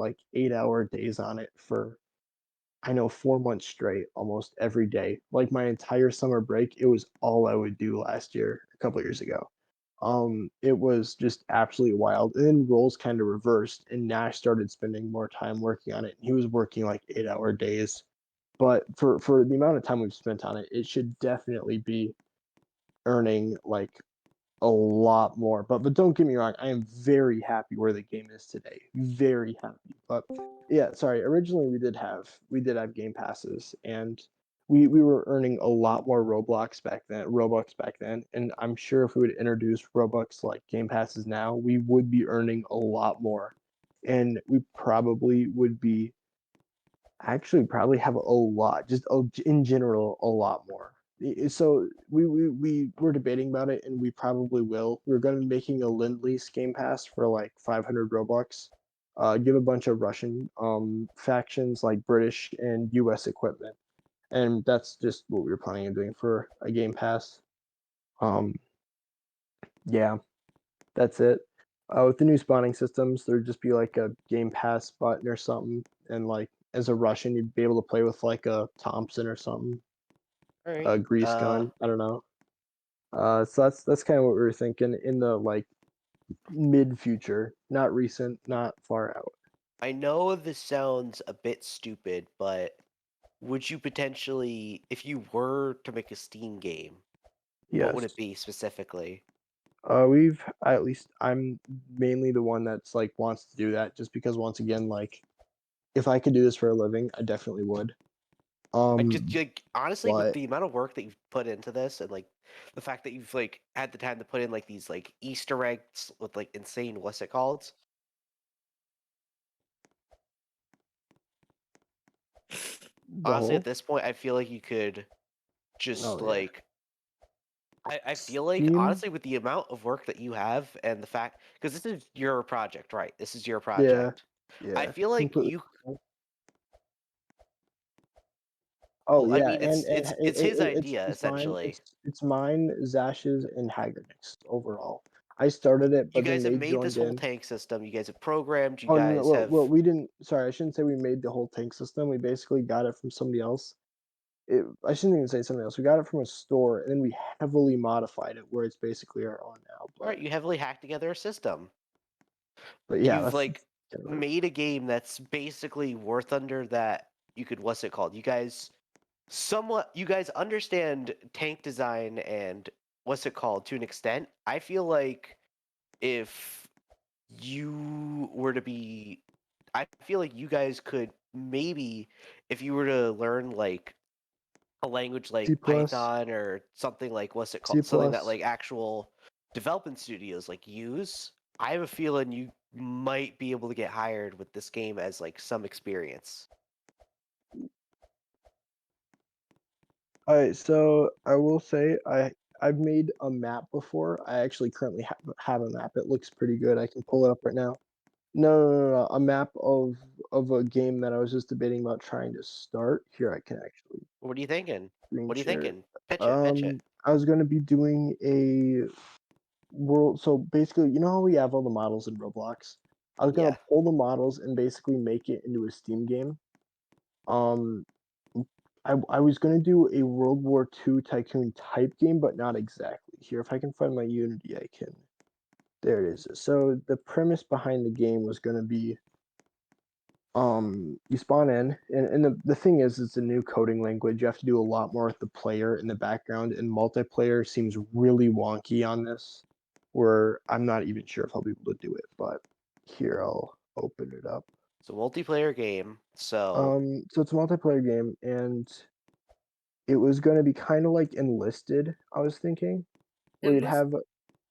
like 8-hour days on it for I know 4 months straight, almost every day. Like my entire summer break, it was all I would do last year, a couple years ago. It was just absolutely wild. And then roles kind of reversed, and Nash started spending more time working on it. He was working like 8-hour days. But for the amount of time we've spent on it, it should definitely be earning like a lot more. But don't get me wrong, I am very happy where the game is today. Very happy. But yeah, sorry. Originally we did have game passes, and we were earning a lot more Robux back then, and I'm sure if we would introduce Robux like game passes now, we would be earning a lot more. And we probably would be actually probably have a lot, just in general, a lot more. So we were debating about it, and we probably will. We're going to be making a Lend-Lease Game Pass for like 500 Robux. Give a bunch of Russian factions like British and U.S. equipment, and that's just what we were planning on doing for a Game Pass. Um, yeah, that's it. With the new spawning systems, there'd just be like a Game Pass button or something, and like as a Russian, you'd be able to play with like a Thompson or something, All right. a grease gun. I don't know. So that's kind of what we were thinking in the like mid future, not recent, not far out. I know this sounds a bit stupid, but would you potentially, if you were to make a Steam game, what would Yes. it be specifically? We've at least I'm mainly the one that's like wants to do that, just because once again, like if I could do this for a living, I definitely would. I just Um, like honestly, with but the amount of work that you've put into this, and like the fact that you've like had the time to put in like these like Easter eggs with like insane what's it called? the Honestly, at whole this point, I feel like you could just oh yeah, like I feel like Steam, honestly with the amount of work that you have and the fact because this is your project, right? This is your yeah, project. I yeah, feel like completely. you Oh well, I yeah, mean and it's his it's idea it's mine. essentially. It's mine, Zash's, and Hagernick's overall. I started it, You but guys then have they made this joined whole in. tank system. You guys have programmed. You Oh no, guys well, have we didn't. Sorry, I shouldn't say we made the whole tank system. We basically got it from somebody else. I shouldn't even say somebody else. We got it from a store, and then we heavily modified it where it's basically our own now. all right. You heavily hacked together a system. But yeah, You've that's like kind of made a game that's basically worth under that. You could what's it called? You guys somewhat. You guys understand tank design and what's it called to an extent. I feel like if you were to be I feel like you guys could maybe if you were to learn like a language C like plus, Python or something like what's it C called? Something that plus. like actual development studios like use. I have a feeling you might be able to get hired with this game as like some experience. All right, so I will say I've made a map before. I actually currently have a map. It looks pretty good. I can pull it up right now. No. A map of a game that I was just debating about trying to start. Here, I can actually What are you thinking? screen What are you share. thinking? Pitch it, pitch it. I was gonna be doing a world. So basically, you know how we have all the models in Roblox. I was gonna Yeah. pull the models and basically make it into a Steam game. Um, I was gonna do a World War II Tycoon type game, but not exactly. Here, if I can find my Unity, I can. There it is. So the premise behind the game was gonna be you spawn in, and the thing is it's a new coding language. You have to do a lot more with the player in the background, and multiplayer seems really wonky on this, where I'm not even sure if I'll be able to do it. But here, I'll open it up. It's a multiplayer game, so So it's a multiplayer game, and it was going to be kind of like Enlisted, I was thinking, where you'd enlist have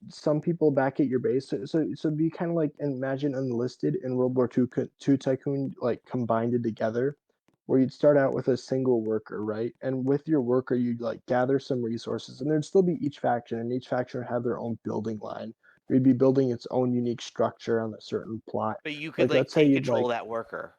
some people back at your base. So it'd be kind of like imagine Enlisted and World War II Tycoon like combined together, where you'd start out with a single worker, right? And with your worker, you'd like gather some resources, and there'd still be each faction, and each faction would have their own building line. You'd be building its own unique structure on a certain plot. but you could Like like let's say take you'd control like of that worker.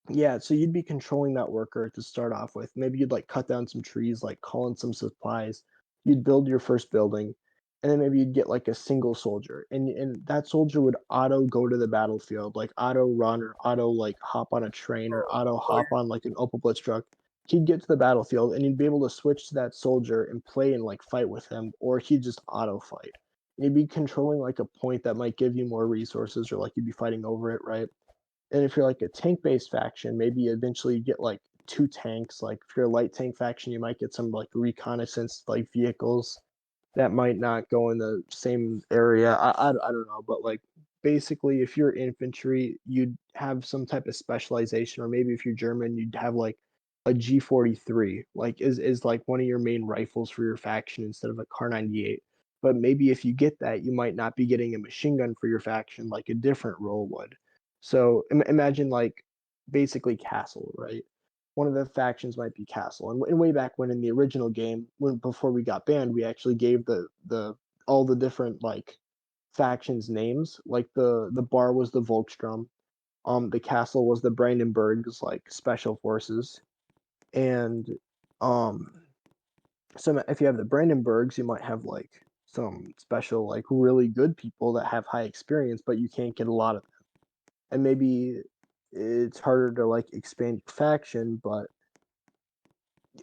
yeah, so you'd be controlling that worker to start off with. Maybe you'd like cut down some trees, like call in some supplies. You'd build your first building, and then maybe you'd get like a single soldier, and that soldier would auto go to the battlefield, like auto run or auto like hop on a train or Oh, auto oh, hop on like an Opel Blitz truck. He'd get to the battlefield and you'd be able to switch to that soldier and play and like fight with him, or he'd just auto fight. And you'd be controlling like a point that might give you more resources, or like you'd be fighting over it, right? And if you're like a tank based faction, maybe eventually you get like two tanks. Like if you're a light tank faction, you might get some like reconnaissance like vehicles that might not go in the same area. I don't know, but like basically, if you're infantry, you'd have some type of specialization, or maybe if you're German, you'd have like a G43, like is like one of your main rifles for your faction instead of a Car 98. But maybe if you get that, you might not be getting a machine gun for your faction like a different role would. So imagine like basically Castle, right? One of the factions might be Castle. And way back when in the original game, when before we got banned, we actually gave the all the different like factions names. Like the bar was the Volkstrom, the castle was the Brandenburgs, like special forces, and um, some if you have the Brandenburgs, you might have like some special like really good people that have high experience, but you can't get a lot of them. And maybe it's harder to like expand your faction, but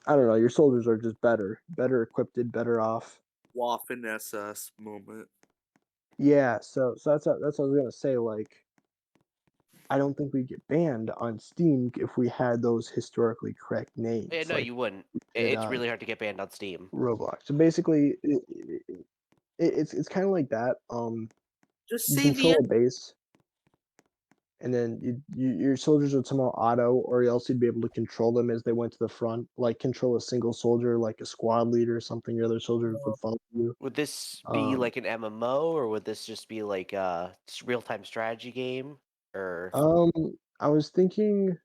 I don't know. Your soldiers are just better equipped, better off. Waffen SS moment. Yeah, so that's what I was gonna say. Like, I don't think we get banned on Steam if we had those historically correct Yeah, names, no, like you wouldn't. did It's on really hard to get banned on Steam. Roblox. So basically, it's kind of like that. Just You say the control a base, and then your soldiers would somehow auto, or else you'd be able to control them as they went to the front, like control a single soldier, like a squad leader or something. Your other soldiers would end. follow you. Would this be Um, like an MMO, or would this just be like a real-time strategy game? Or um, I was thinking.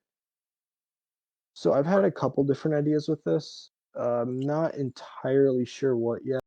So I've had a couple different ideas with this. I'm not entirely sure what yet.